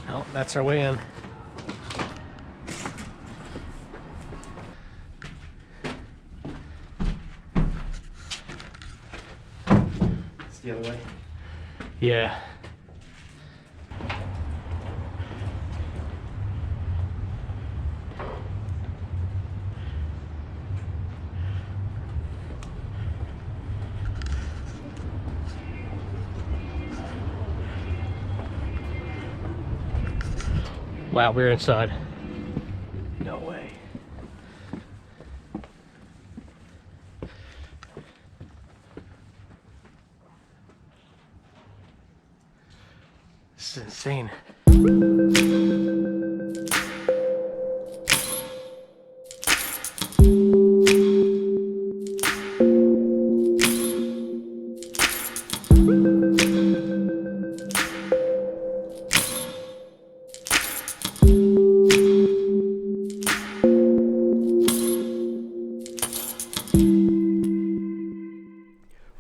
Oh, that's our way in. It's the other way. Yeah. Wow, we're inside. No way. This is insane.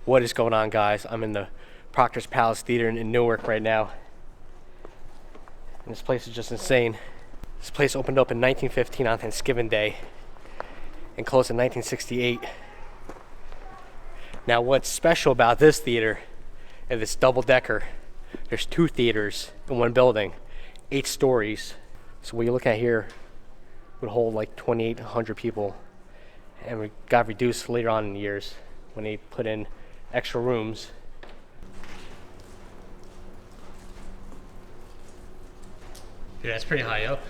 What is going on, guys? I'm in the Proctor's Palace Theater in Newark right now. And this place is just insane. This place opened up in 1915 on Thanksgiving Day and closed in 1968. Now, what's special about this theater is this double-decker. There's 2 theaters in one building, 8 stories. So what you look at here would hold like 2,800 people, and we got reduced later on in the years when they put in extra rooms. Dude, that's pretty high up.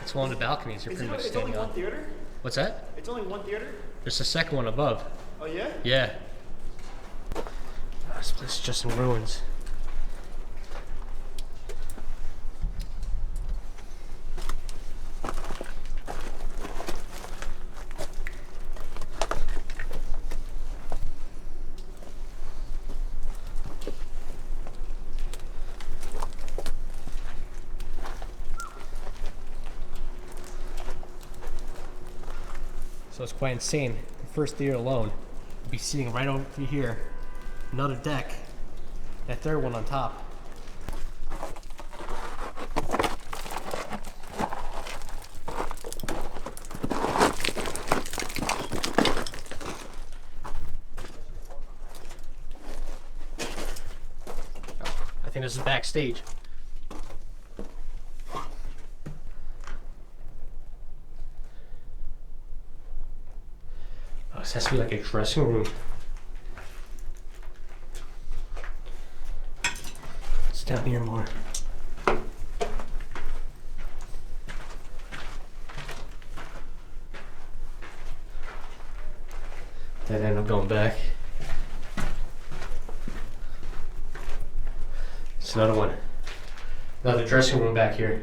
It's one of the balconies you're pretty much standing on. It's only one theater? What's that? It's only one theater? There's a second one above. Oh yeah? Yeah. Oh, this place is just in ruins. So it's quite insane. The first theater alone would be sitting right over here, another deck, that third one on top. I think this is Backstage. This has to be like a dressing room. It's down here more. That ended up going back. It's another one. Another dressing room back here.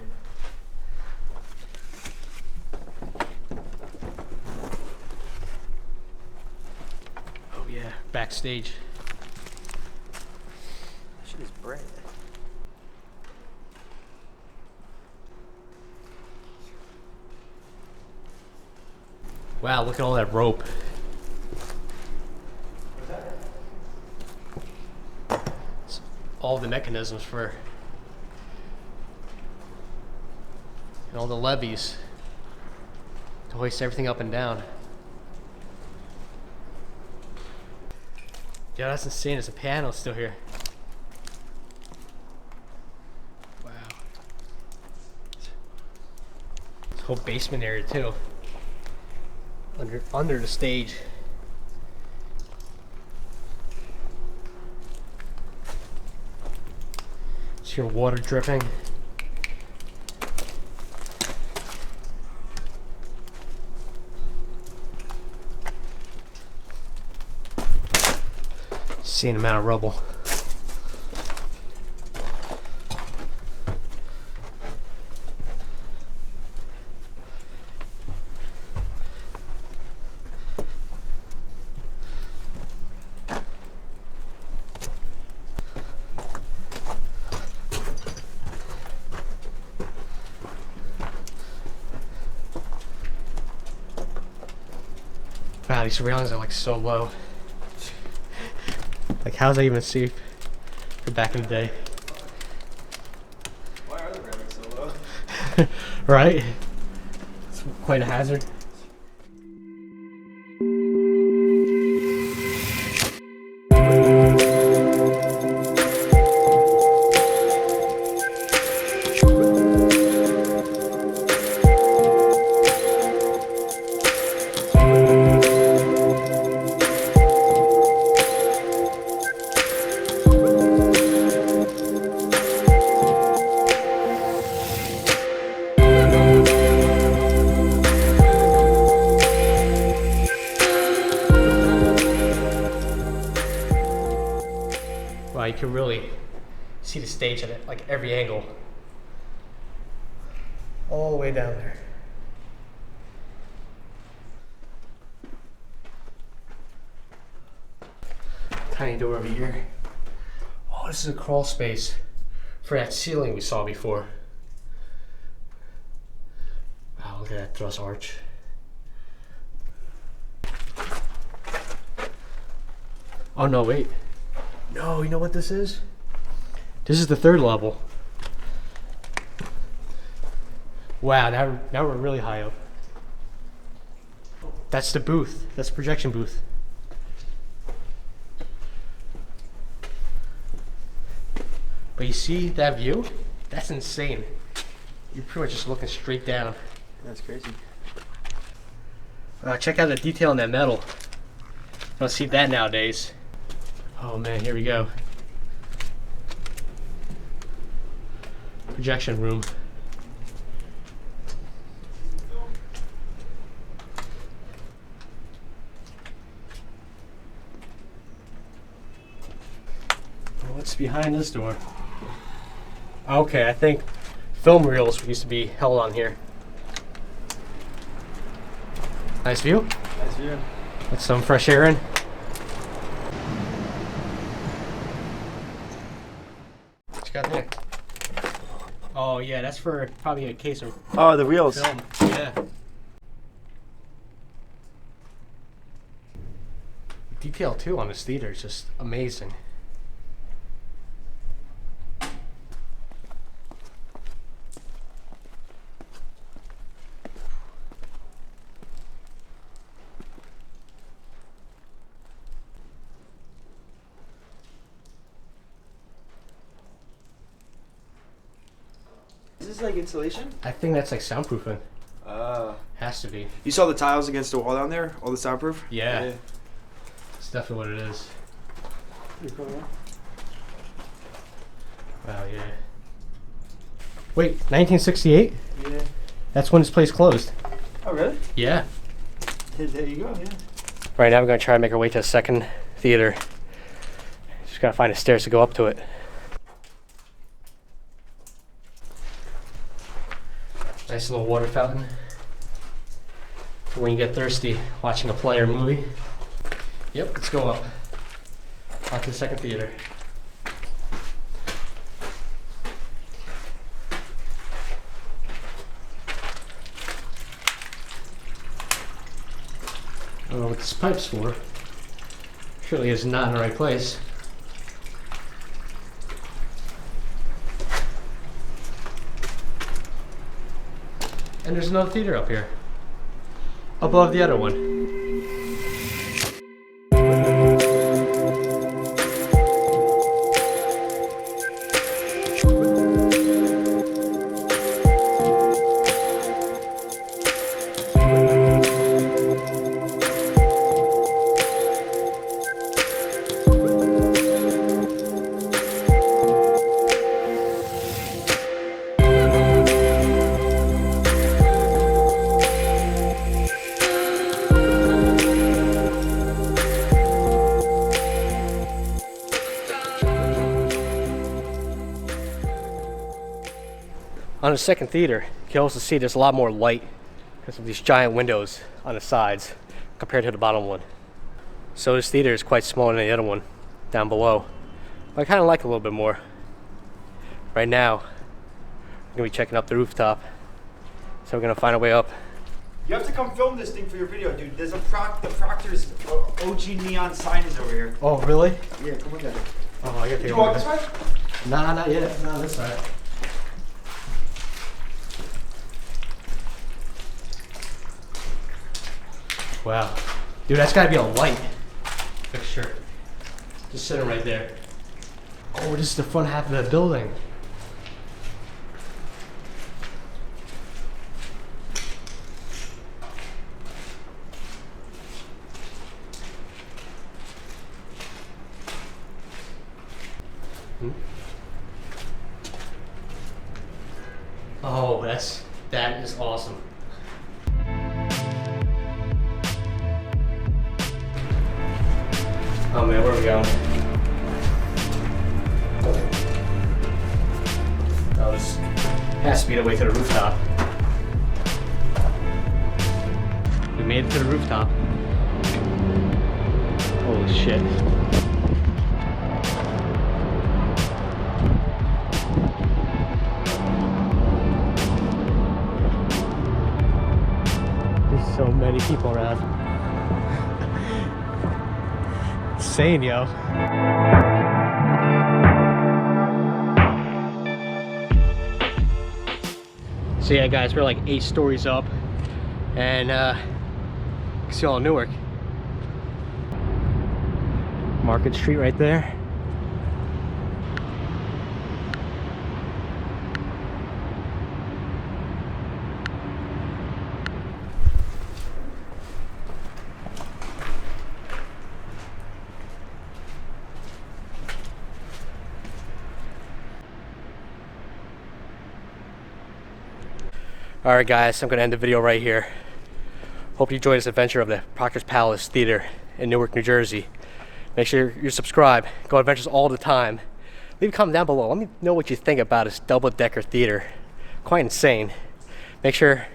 Backstage. That shit is bread. Wow, look at all that rope. It's all the mechanisms for and all the levees to hoist everything up and down. Yeah, that's insane. There's a piano still here. Wow. This whole basement area too. Under the stage. Just hear water dripping. Insane amount of rubble. Wow, these railings are like so low. Like, how's that even safe for back in the day? Right? It's quite a hazard. Wow, you can really see the stage at like every angle. All the way down there. Tiny door over here. Oh, this is a crawl space for that ceiling we saw before. Wow, look at that truss arch. Oh no, wait. No, you know what this is? This is the third level. Wow, now we're really high up. That's the booth. That's the projection booth. But you see that view? That's insane. You're pretty much just looking straight down. That's crazy. Check out the detail on that metal. Don't see that nowadays. Oh man, here we go. Projection room. What's behind this door? Okay, I think film reels used to be held on here. Nice view. Nice view. Let some fresh air in. What you got there? Oh yeah, that's for probably a case of Oh, the wheels. film. Yeah. Detail too on this theater is just amazing. Is this like insulation? I think that's like soundproofing. Has to be. You saw the tiles against the wall down there? All the soundproof? Yeah. It's definitely what it is. Wow, yeah. Wait, 1968? Yeah. That's when this place closed. Oh, really? Yeah. There you go, yeah. Right now we're going to try and make our way to a second theater. Just got to find the stairs to go up to it. Nice little water fountain for when you get thirsty watching a play or movie. Yep, let's go up. On to the second theater. I don't know what this pipe's for. Surely it's not in the right place. And there's another theater up here. Above the other one. On the second theater, you can also see there's a lot more light because of these giant windows on the sides compared to the bottom one. So this theater is quite smaller than the other one down below. But I kind of like it a little bit more. Right now, we're going to be checking up the rooftop. So we're going to find our way up. You have to come film this thing for your video, dude. There's a the Proctor's OG neon sign is over here. Oh, really? Yeah, come look at it. Oh, I got to Did you walk this way? Nah, not yet. Not this side. Wow. Dude, that's gotta be a light fixture. Just sitting right there. Oh, this is the front half of the building. Oh, that is awesome. Oh man, where are we going? Oh, this has to be the way to the rooftop. We made it to the rooftop. Holy shit. There's so many people around. Insane, yo. So yeah, guys, we're like 8 stories up, and you can see all of Newark. Market Street right there. Alright guys, I'm going to end the video right here. Hope you enjoyed this adventure of the Proctor's Palace Theater in Newark, New Jersey. Make sure you subscribe. Go on adventures all the time. Leave a comment down below. Let me know what you think about this double-decker theater. Quite insane. Make sure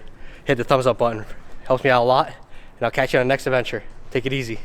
hit the thumbs up button. Helps me out a lot. And I'll catch you on the next adventure. Take it easy.